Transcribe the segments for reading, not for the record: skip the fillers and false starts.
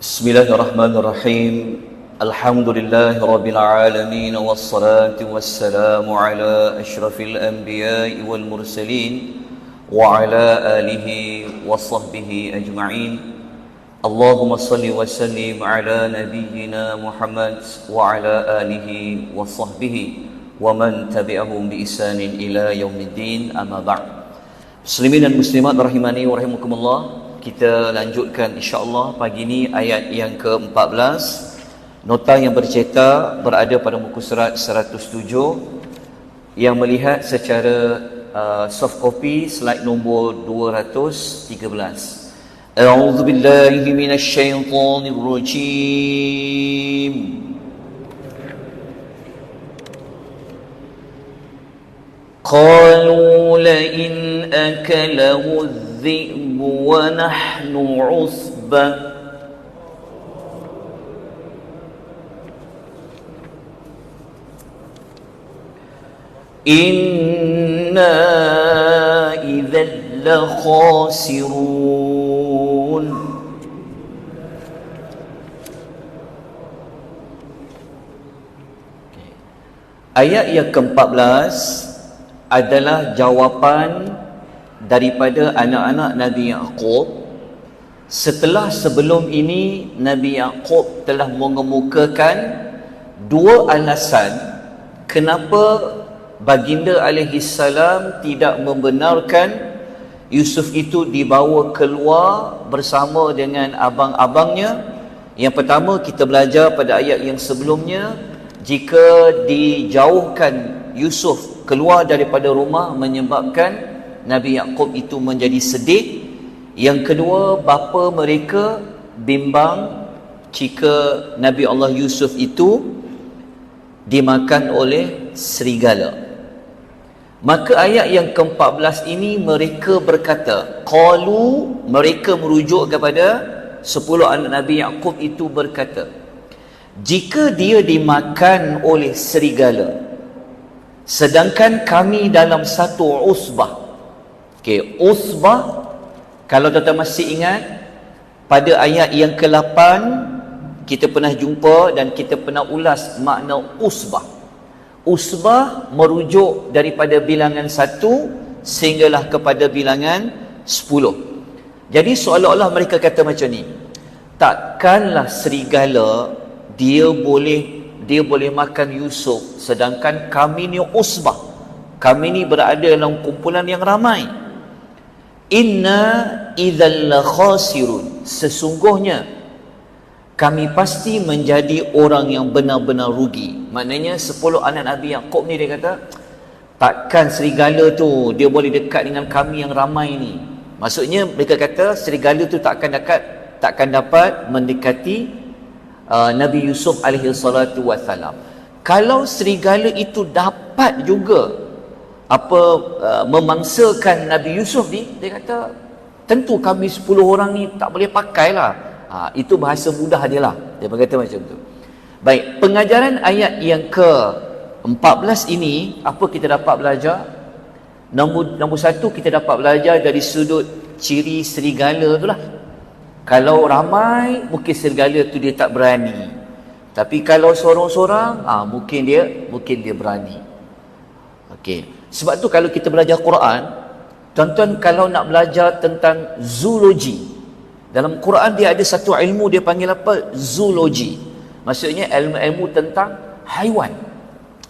Bismillahirrahmanirrahim. Alhamdulillahi rabbil alamin wassalatu wassalamu ala asyrafil anbiya'i wal mursalin wa ala alihi wa sahbihi ajma'in. Allahumma salli wa sallim ala nabiyyina Muhammad wa ala alihi wa sahbihi wa man tabi'ahum bi ihsanin ila yaumiddin, amma ba'd. Muslimin dan muslimat rahimani wa rahimakumullah. Kita lanjutkan insya-Allah pagi ini ayat yang ke-14. Nota yang bercetak berada pada muka surat 107. Yang melihat secara soft copy slide nombor 213. A'udzu billahi minasy syaithanir rajim. Qalu la in akalahu الذئب ونحن عصبة إنا إذا لخاسرون. Ayat yang ke-14 adalah jawapan daripada anak-anak Nabi Yaqub setelah sebelum ini Nabi Yaqub telah mengemukakan dua alasan kenapa baginda alaihi salam tidak membenarkan Yusuf itu dibawa keluar bersama dengan abang-abangnya. Yang pertama, kita belajar pada ayat yang sebelumnya, jika dijauhkan Yusuf keluar daripada rumah menyebabkan Nabi Yaqub itu menjadi sedih. Yang kedua, bapa mereka bimbang jika Nabi Allah Yusuf itu dimakan oleh serigala. Maka ayat yang ke-14 ini mereka berkata, qalu, mereka merujuk kepada 10 anak Nabi Yaqub itu berkata, jika dia dimakan oleh serigala sedangkan kami dalam satu usbah. Okey, usbah, kalau tuan-tuan masih ingat pada ayat yang ke-8 kita pernah jumpa dan kita pernah ulas makna usbah. Usbah merujuk daripada bilangan 1 sehinggalah kepada bilangan 10. Jadi seolah-olah mereka kata macam ni, takkanlah serigala dia boleh makan Yusuf sedangkan kami ni usbah, kami ni berada dalam kumpulan yang ramai. Inna idzal khasirun, sesungguhnya kami pasti menjadi orang yang benar-benar rugi. Maknanya 10 anak Nabi Yaqub ni dia kata, takkan serigala tu dia boleh dekat dengan kami yang ramai ni. Maksudnya mereka kata serigala tu takkan dapat mendekati Nabi Yusuf alaihi salatu wassalam. Kalau serigala itu dapat juga memangsakan Nabi Yusuf ni, dia kata tentu kami 10 orang ni tak boleh pakailah. Itu bahasa mudah dia lah, dia berkata macam tu. Baik, pengajaran ayat yang ke-14 ini apa kita dapat belajar? Nombor satu, kita dapat belajar dari sudut ciri serigala tu lah. Kalau ramai mungkin serigala tu dia tak berani, tapi kalau seorang-seorang mungkin dia berani. Okey. Sebab tu kalau kita belajar Quran, tuan-tuan kalau nak belajar tentang zoologi, dalam Quran dia ada satu ilmu dia panggil apa? Zoologi. Maksudnya ilmu-ilmu tentang haiwan.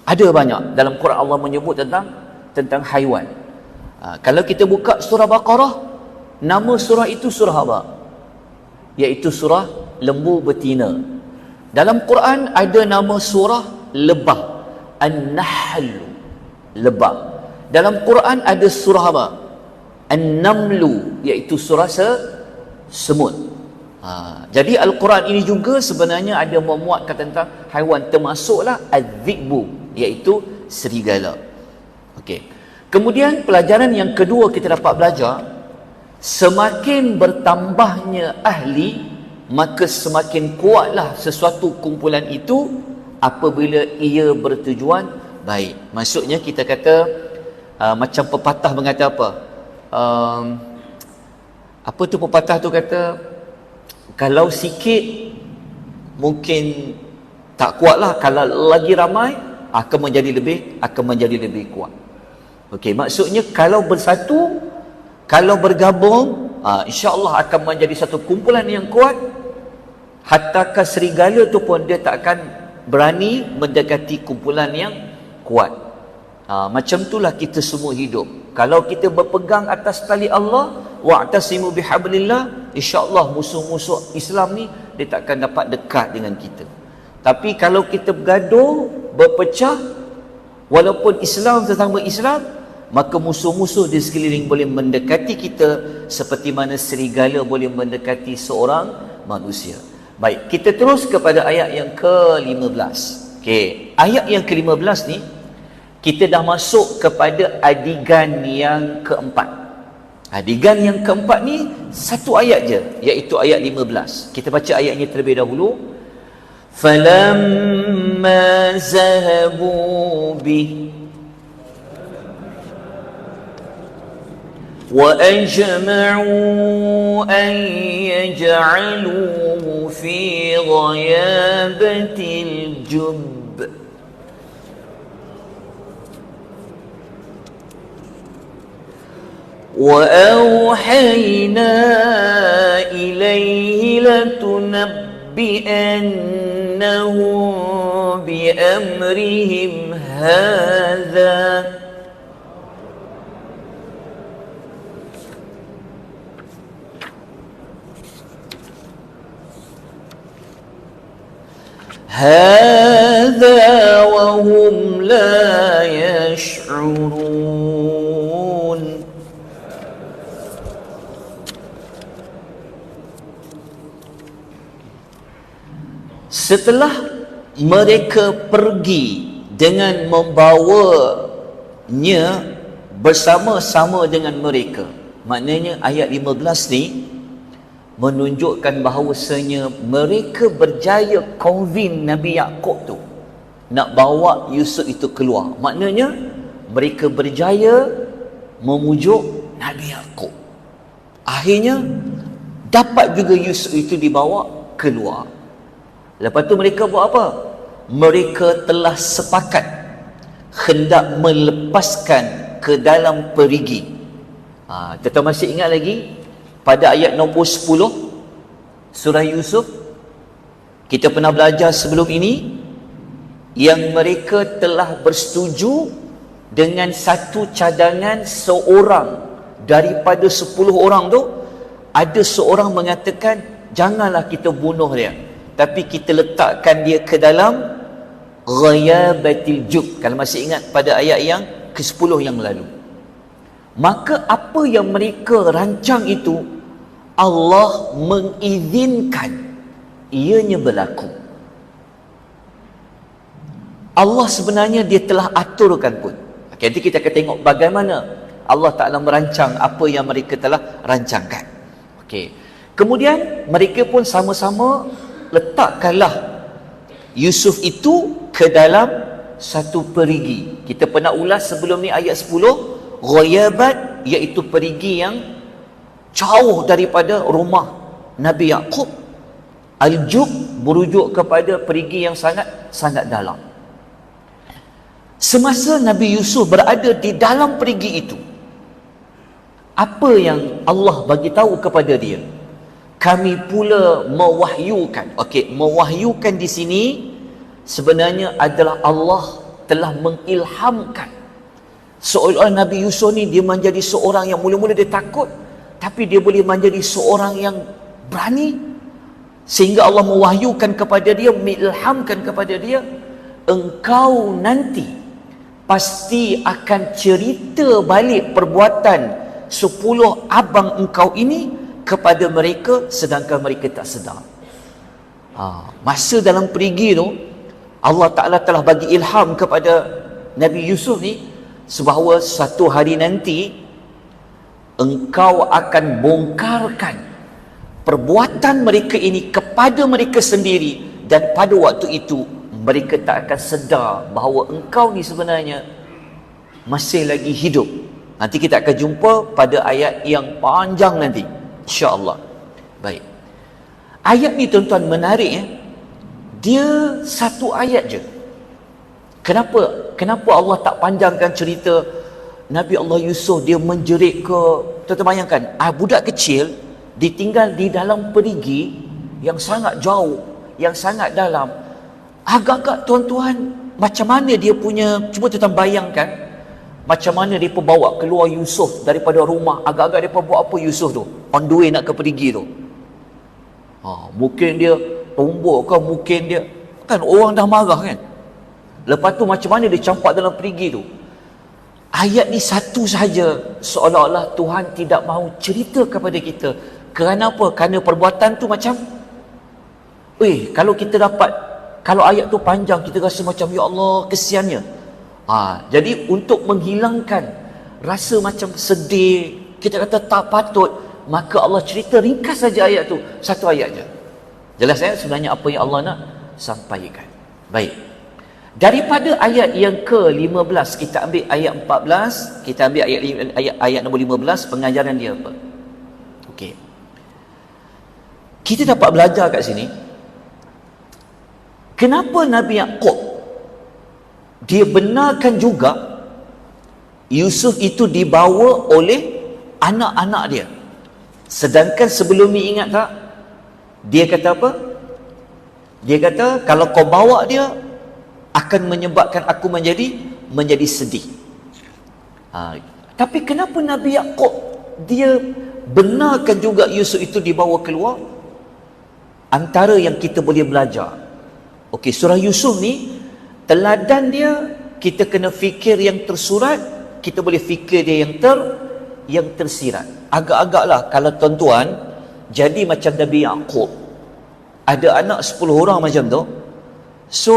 Ada banyak dalam Quran Allah menyebut tentang haiwan. Kalau kita buka surah Baqarah, nama surah itu surah apa? Iaitu surah lembu betina. Dalam Quran ada nama surah lebah, An-Nahl, lebah. Dalam Quran ada surah apa? An-Namlu, iaitu surah semut. Jadi Al-Quran ini juga sebenarnya ada memuatkan tentang haiwan, termasuklah Az-Zi'bu, iaitu serigala. Okey. Kemudian pelajaran yang kedua kita dapat belajar, semakin bertambahnya ahli, maka semakin kuatlah sesuatu kumpulan itu apabila ia bertujuan baik. Maksudnya kita kata macam pepatah mengata apa? Apa tu pepatah tu kata, kalau sikit mungkin tak kuatlah. Kalau lagi ramai, akan menjadi lebih kuat. Okey, maksudnya kalau bersatu, kalau bergabung, insya-Allah akan menjadi satu kumpulan yang kuat. Hatta serigala tu pun dia tak akan berani mendekati kumpulan yang kuat. Macam itulah kita semua hidup. Kalau kita berpegang atas tali Allah, wa'tasimu bihablillah, insya-Allah musuh-musuh Islam ni dia tak akan dapat dekat dengan kita. Tapi kalau kita bergaduh, berpecah, walaupun Islam sesama Islam, maka musuh-musuh di sekeliling boleh mendekati kita seperti mana serigala boleh mendekati seorang manusia. Baik, kita terus kepada ayat yang ke-15. Okey, ayat yang ke-15 ni kita dah masuk kepada adegan yang keempat. Adegan yang keempat ni satu ayat je, iaitu ayat 15. Kita baca ayatnya terlebih dahulu. فَلَمَّا ذَهَبُوا بِهِ وَأَجْمَعُوا أَنْ يَجْعَلُوهُ فِي غَيَابَةِ الْجُبِّ وَأَوْحَيْنَا إِلَيْهِ لَتُنَبِّئَنَّهُم بِأَمْرِهِمْ هَذَا وَهُمْ لَا يَشْعُرُونَ. Setelah mereka pergi dengan membawanya bersama-sama dengan mereka, maknanya ayat 15 ni menunjukkan bahawasanya mereka berjaya convince Nabi Yaqub tu nak bawa Yusuf itu keluar. Maknanya mereka berjaya memujuk Nabi Yaqub. Akhirnya dapat juga Yusuf itu dibawa keluar. Lepas tu mereka buat apa? Mereka telah sepakat hendak melepaskan ke dalam perigi. Kita masih ingat lagi pada ayat nombor 10 surah Yusuf, kita pernah belajar sebelum ini yang mereka telah bersetuju dengan satu cadangan seorang daripada 10 orang tu. Ada seorang mengatakan janganlah kita bunuh dia, tapi kita letakkan dia ke dalam ghayabatil jub. Kalau masih ingat pada ayat yang ke-10 yang lalu. Maka apa yang mereka rancang itu Allah mengizinkan ianya berlaku. Allah sebenarnya dia telah aturkan pun. Nanti kita akan tengok bagaimana Allah Ta'ala merancang apa yang mereka telah rancangkan. Kemudian mereka pun sama-sama letakkanlah Yusuf itu ke dalam satu perigi. Kita pernah ulas sebelum ni ayat 10, ghayabat iaitu perigi yang jauh daripada rumah Nabi Yaqub. Al-Jub merujuk kepada perigi yang sangat dalam. Semasa Nabi Yusuf berada di dalam perigi itu, apa yang Allah bagi tahu kepada dia? Kami pula mewahyukan. Mewahyukan di sini sebenarnya adalah Allah telah mengilhamkan. Seolah Nabi Yusuf ni dia menjadi seorang yang mula-mula dia takut, tapi dia boleh menjadi seorang yang berani, sehingga Allah mewahyukan kepada dia, mengilhamkan kepada dia, engkau nanti pasti akan cerita balik perbuatan 10 abang engkau ini kepada mereka sedangkan mereka tak sedar. Masa dalam perigi tu Allah Ta'ala telah bagi ilham kepada Nabi Yusuf ni sebahawa satu hari nanti engkau akan bongkarkan perbuatan mereka ini kepada mereka sendiri, dan pada waktu itu mereka tak akan sedar bahawa engkau ni sebenarnya masih lagi hidup. Nanti kita akan jumpa pada ayat yang panjang nanti, insya-Allah. Baik. Ayat ni tuan-tuan menarik Dia satu ayat je. Kenapa Allah tak panjangkan cerita Nabi Allah Yusuf dia menjerit ke, terbayangkan, budak kecil ditinggal di dalam perigi yang sangat jauh, yang sangat dalam. Agak-agak tuan-tuan, macam mana dia punya, cuba tuan bayangkan macam mana dia bawa keluar Yusuf daripada rumah. Agak-agak dia buat apa Yusuf tu on the way nak ke perigi tu. Mungkin dia tumbuk ke, mungkin dia, kan orang dah marah kan. Lepas tu macam mana dia campak dalam perigi tu. Ayat ni satu sahaja, seolah-olah Tuhan tidak mahu cerita kepada kita. Kerana apa? Kerana perbuatan tu macam, kalau kita dapat, kalau ayat tu panjang, kita rasa macam, ya Allah, kesiannya. Jadi untuk menghilangkan rasa macam sedih, kita kata tak patut, maka Allah cerita ringkas saja ayat tu, satu ayat je. Jelas sebenarnya apa yang Allah nak sampaikan. Baik. Daripada ayat yang ke-15, kita ambil ayat 14, kita ambil ayat nombor 15, pengajaran dia apa? Okey. Kita dapat belajar kat sini, kenapa Nabi Yaqub dia benarkan juga Yusuf itu dibawa oleh anak-anak dia. Sedangkan sebelum ni, ingat tak? Dia kata apa? Dia kata, kalau kau bawa dia, akan menyebabkan aku menjadi sedih. Tapi kenapa Nabi Yaqub dia benarkan juga Yusuf itu dibawa keluar? Antara yang kita boleh belajar. Okey, surah Yusuf ni, teladan dia, kita kena fikir yang tersurat, kita boleh fikir dia yang tersirat. Agak-agaklah kalau tuan-tuan jadi macam Nabi Yaqub, ada anak 10 orang macam tu, so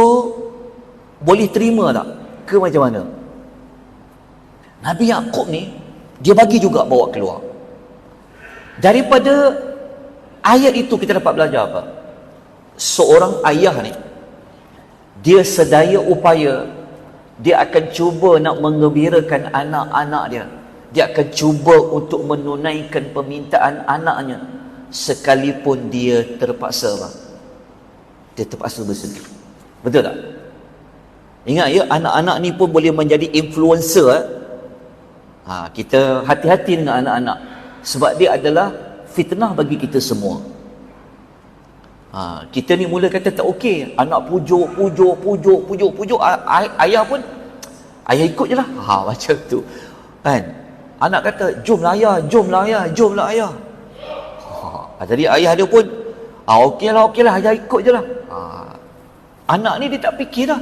boleh terima tak? Ke macam mana? Nabi Yaqub ni, dia bagi juga bawa keluar. Daripada ayat itu kita dapat belajar apa? Seorang ayah ni, dia sedaya upaya, dia akan cuba nak menggembirakan anak-anak dia. Dia akan cuba untuk menunaikan permintaan anaknya, sekalipun dia terpaksa apa? Dia terpaksa bersedih. Betul tak? Ingat ya, anak-anak ni pun boleh menjadi influencer. Kita hati-hati dengan anak-anak, sebab dia adalah fitnah bagi kita semua. Kita ni mula kata tak okey, anak pujuk, ayah pun, ayah ikut je lah. Macam tu kan. Anak kata, jomlah ayah. Jadi ayah dia pun, okeylah, ayah ikut je lah. Anak ni dia tak fikir dah.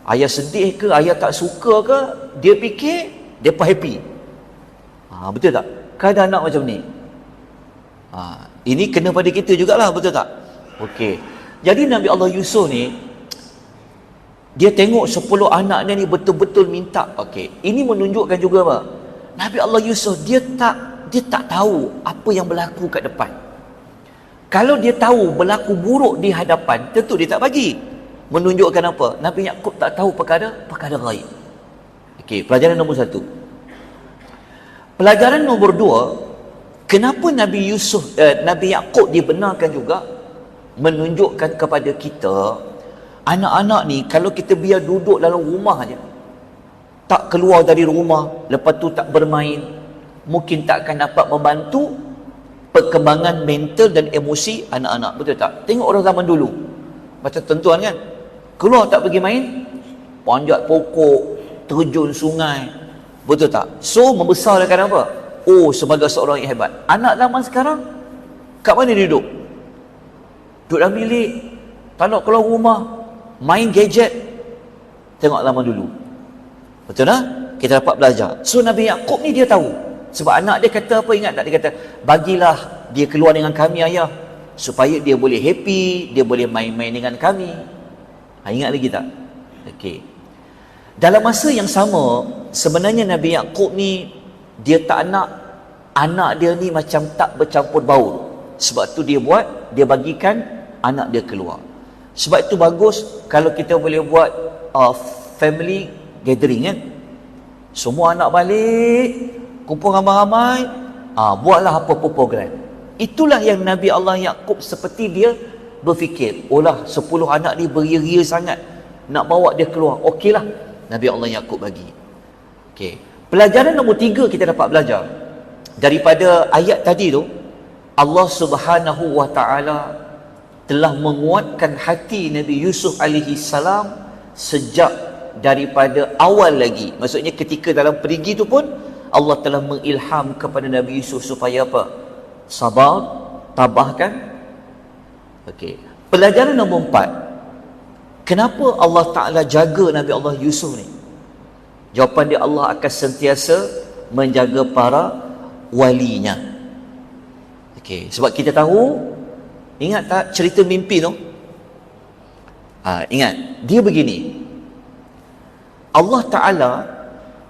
Ayah sedih ke, ayah tak suka ke, dia fikir depa happy. Betul tak? Kadang anak macam ni. Ini kena pada kita jugalah, betul tak? Okey. Jadi Nabi Allah Yusuf ni, dia tengok 10 anak dia ni betul-betul minta. Okey. Ini menunjukkan juga apa? Nabi Allah Yusuf dia tak tahu apa yang berlaku kat depan. Kalau dia tahu berlaku buruk di hadapan, tentu dia tak bagi. Menunjukkan apa? Nabi Yaqub tak tahu perkara ghaib. Okey, pelajaran nombor 1. Pelajaran nombor 2, kenapa Nabi Yaqub dibenarkan juga menunjukkan kepada kita, anak-anak ni kalau kita biar duduk dalam rumah aja, tak keluar dari rumah, lepas tu tak bermain, mungkin tak akan dapat membantu perkembangan mental dan emosi anak-anak. Betul tak? Tengok orang zaman dulu, macam tuan-tuan kan, keluar tak pergi main, panjat pokok, terjun sungai. Betul tak? So membesarkan apa? Sebagai seorang yang hebat. Anak zaman sekarang kat mana dia duduk? Duduk dalam bilik, tak nak keluar rumah, main gadget. Tengok zaman dulu. Betul tak? Kita dapat belajar. So Nabi Yaqub ni dia tahu. Sebab anak dia kata apa, ingat tak? Dia kata, bagilah dia keluar dengan kami ayah, supaya dia boleh happy, dia boleh main-main dengan kami. Ingat lagi tak? Okey. Dalam masa yang sama, sebenarnya Nabi Yaqub ni, dia tak nak anak dia ni macam tak bercampur baur. Sebab tu dia bagikan anak dia keluar. Sebab itu bagus kalau kita boleh buat family gathering kan. Semua anak balik, kumpul ramai-ramai, buatlah apa-apa program. Itulah yang Nabi Allah Yaqub seperti dia berfikir, lah 10 anak ni beria-ria sangat, nak bawa dia keluar. Okeylah, Nabi Allah Yaqub bagi. Okey. Pelajaran nombor 3 kita dapat belajar daripada ayat tadi tu, Allah Subhanahu wa taala telah menguatkan hati Nabi Yusuf alaihi salam sejak daripada awal lagi. Maksudnya ketika dalam perigi tu pun Allah telah mengilham kepada Nabi Yusuf supaya apa? Sabar, tabahkan. Okey. Pelajaran nombor 4. Kenapa Allah Taala jaga Nabi Allah Yusuf ni? Jawapan dia, Allah akan sentiasa menjaga para walinya. Okey, sebab kita tahu, ingat tak cerita mimpi tu? Ingat, dia begini. Allah Ta'ala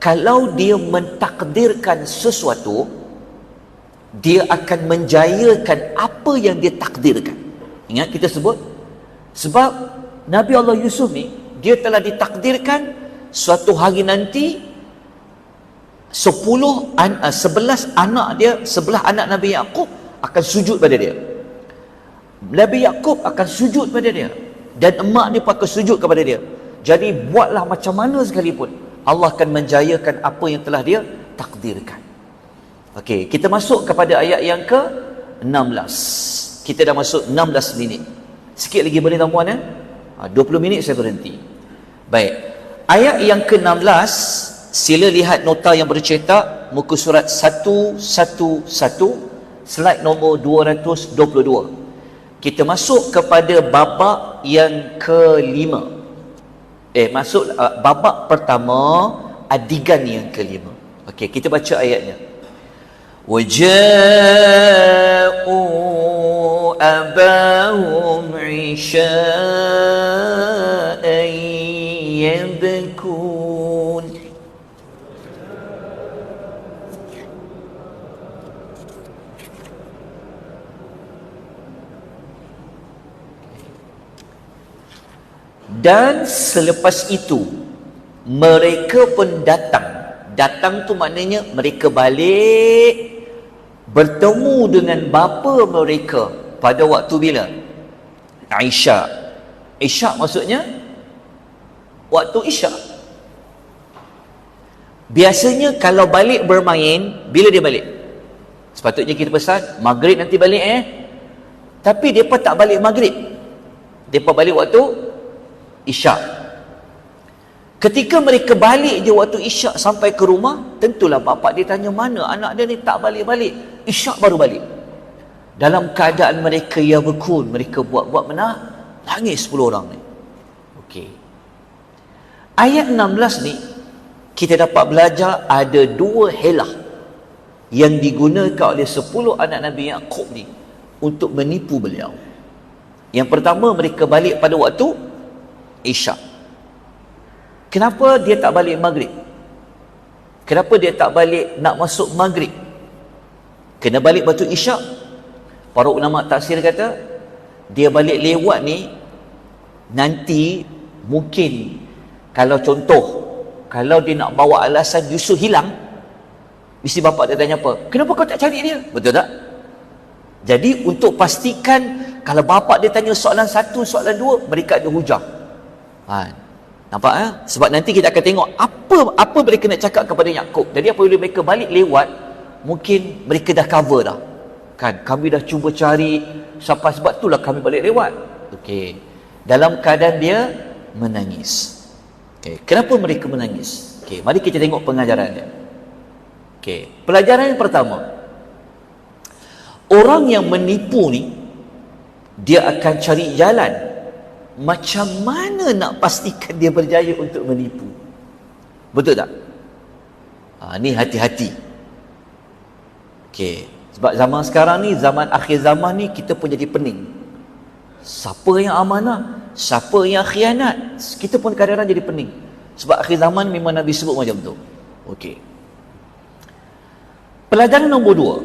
kalau dia mentakdirkan sesuatu, dia akan menjayakan apa yang dia takdirkan. Ingat kita sebut, sebab Nabi Allah Yusuf ni, dia telah ditakdirkan suatu hari nanti 11 anak dia, 11 anak Nabi Yaqub akan sujud pada dia. Nabi Yaqub akan sujud pada dia, dan emak dia pun akan sujud kepada dia. Jadi buatlah macam mana sekalipun, Allah akan menjayakan apa yang telah dia takdirkan. Okey, kita masuk kepada ayat yang ke-16. Kita dah masuk 16 minit. Sikit lagi boleh tuan-puan 20 minit saya berhenti. Baik. Ayat yang ke-16, sila lihat nota yang bercetak, muka surat 111, slide nombor 222. Kita masuk kepada babak yang kelima. Masuk babak pertama, adegan yang kelima. Okey, kita baca ayatnya. وَجَاءُوا أَبَاهُمْ عِشَاءً يَبْكُونَ. Dan selepas itu mereka pun datang. Datang tu maknanya mereka balik bertemu dengan bapa mereka pada waktu bila? Isyak. Isyak maksudnya waktu isyak. Biasanya kalau balik bermain, bila dia balik? Sepatutnya kita pesan maghrib nanti balik Tapi mereka tak balik maghrib, mereka balik waktu isyak. Ketika mereka balik je waktu isyak sampai ke rumah, tentulah bapak dia tanya, mana anak dia ni, tak balik-balik, isyak baru balik. Dalam keadaan mereka yabkun, mereka buat-buat nangis 10 orang ni. Okey. Ayat 16 ni kita dapat belajar ada 2 helah yang digunakan oleh 10 anak Nabi Yaqub ni untuk menipu beliau. Yang pertama, mereka balik pada waktu isyak. Kenapa dia tak balik maghrib? Kenapa dia tak balik nak masuk maghrib? Kena balik waktu isyak. Para ulama tafsir kata, dia balik lewat ni nanti mungkin, kalau contoh, kalau dia nak bawa alasan Yusuf hilang, mesti bapak dia tanya apa? Kenapa kau tak cari dia? Betul tak? Jadi untuk pastikan, kalau bapak dia tanya soalan 1, soalan 2, mereka ada hujah. Nampak Sebab nanti kita akan tengok apa mereka nak cakap kepada Yaqub. Jadi apabila mereka balik lewat, mungkin mereka dah cover dah. Kan, kami dah cuba cari sampai, sebab itulah kami balik lewat. Okey. Dalam keadaan dia menangis. Okey, kenapa mereka menangis? Okey, mari kita tengok pengajaran dia. Okey, pelajaran yang pertama. Orang yang menipu ni, dia akan cari jalan macam mana nak pastikan dia berjaya untuk menipu. Betul tak? Ni hati-hati. Okey, sebab zaman sekarang ni, zaman akhir zaman ni, kita pun jadi pening. Siapa yang amanah, siapa yang khianat, kita pun kadang-kadang jadi pening. Sebab akhir zaman memang Nabi sebut macam tu. Okey. Pelajaran nombor 2.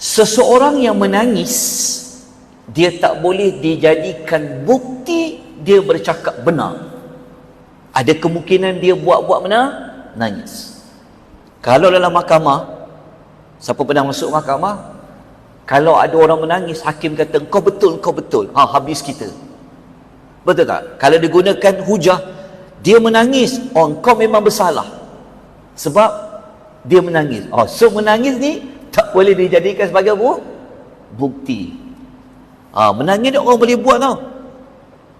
Seseorang yang menangis, dia tak boleh dijadikan bukti dia bercakap benar. Ada kemungkinan dia buat-buat nangis. Kalau dalam mahkamah, siapa pernah masuk mahkamah, Kalau ada orang menangis, hakim kata kau betul, habis kita. Betul tak? Kalau digunakan hujah, dia menangis, kau memang bersalah sebab dia menangis. So menangis ni tak boleh dijadikan sebagai bukti. Menangis ni orang boleh buat tau.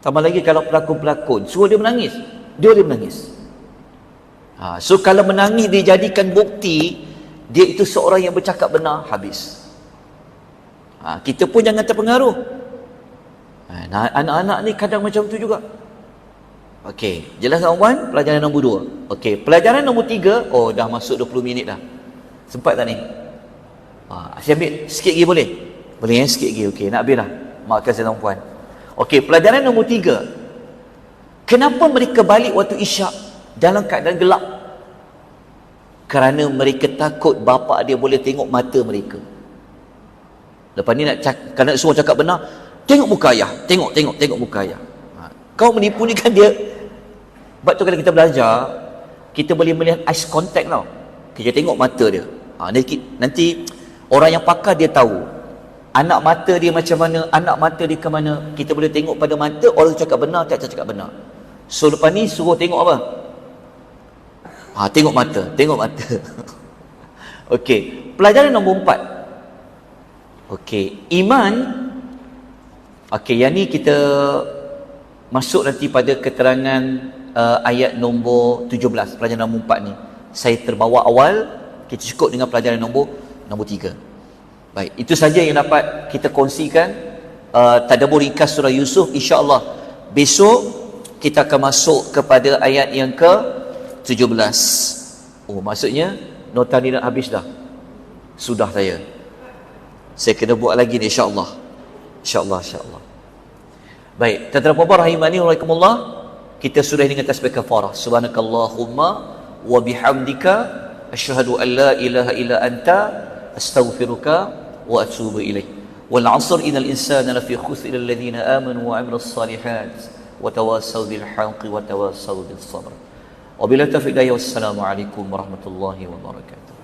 Tambah lagi kalau pelakon-pelakon suruh dia menangis, dia boleh menangis. So kalau menangis dijadikan bukti, dia itu seorang yang bercakap benar, habis. Kita pun jangan terpengaruh. Anak-anak ni kadang macam tu juga. Okey, jelas tuan-tuan? Pelajaran nombor 2. Okey, pelajaran nombor 3, dah masuk 20 minit dah. Sempat tak ni? Saya ambil sikit lagi boleh? Boleh sikit lagi. Okey, nak habis dah. Maafkan saya tuan-puan. Okey, pelajaran nombor 3. Kenapa mereka balik waktu isyak dalam keadaan gelap? Kerana mereka takut bapa dia boleh tengok mata mereka. Lepas ni kalau nak suruh cakap benar, tengok muka ayah, tengok muka ayah. Kau menipu ni kan dia. Sebab tu kalau kita belajar, kita boleh melihat eye contact tau. Kita tengok mata dia. Nanti orang yang pakar dia tahu anak mata dia macam mana, anak mata dia ke mana. Kita boleh tengok pada mata orang cakap benar, tak cakap benar. So lepas ni suruh tengok apa? Tengok mata. Okey, pelajaran nombor 4. Okey, iman. Okey, yang ni kita masuk nanti pada keterangan ayat nombor 17, pelajaran nombor 4 ni. Saya terbawa awal, kita cukup dengan pelajaran nombor 3. Baik, itu saja yang dapat kita kongsikan. Tadabbur ringkas surah Yusuf. InsyaAllah besok kita akan masuk kepada ayat yang ke-17. Maksudnya nota ni dah habis dah. Sudah saya kena buat lagi ni insyaAllah. InsyaAllah. Baik, tuan-tuan dan puan-puan rahimani wa rahimakumullah, kita sudah dengan tasbih kafarah. Subhanakallahumma wa bihamdika asyhadu an la ilaha illa anta astaghfiruka wa atubu ilaik. Wal 'asr innal insana lafi khusr illa alladhina amanu wa 'amilus salihat wa tawassaw bil haqqi wa tawassaw bis sabr. Wabillahi taufiq, wassalamu alaikum warahmatullahi wabarakatuh.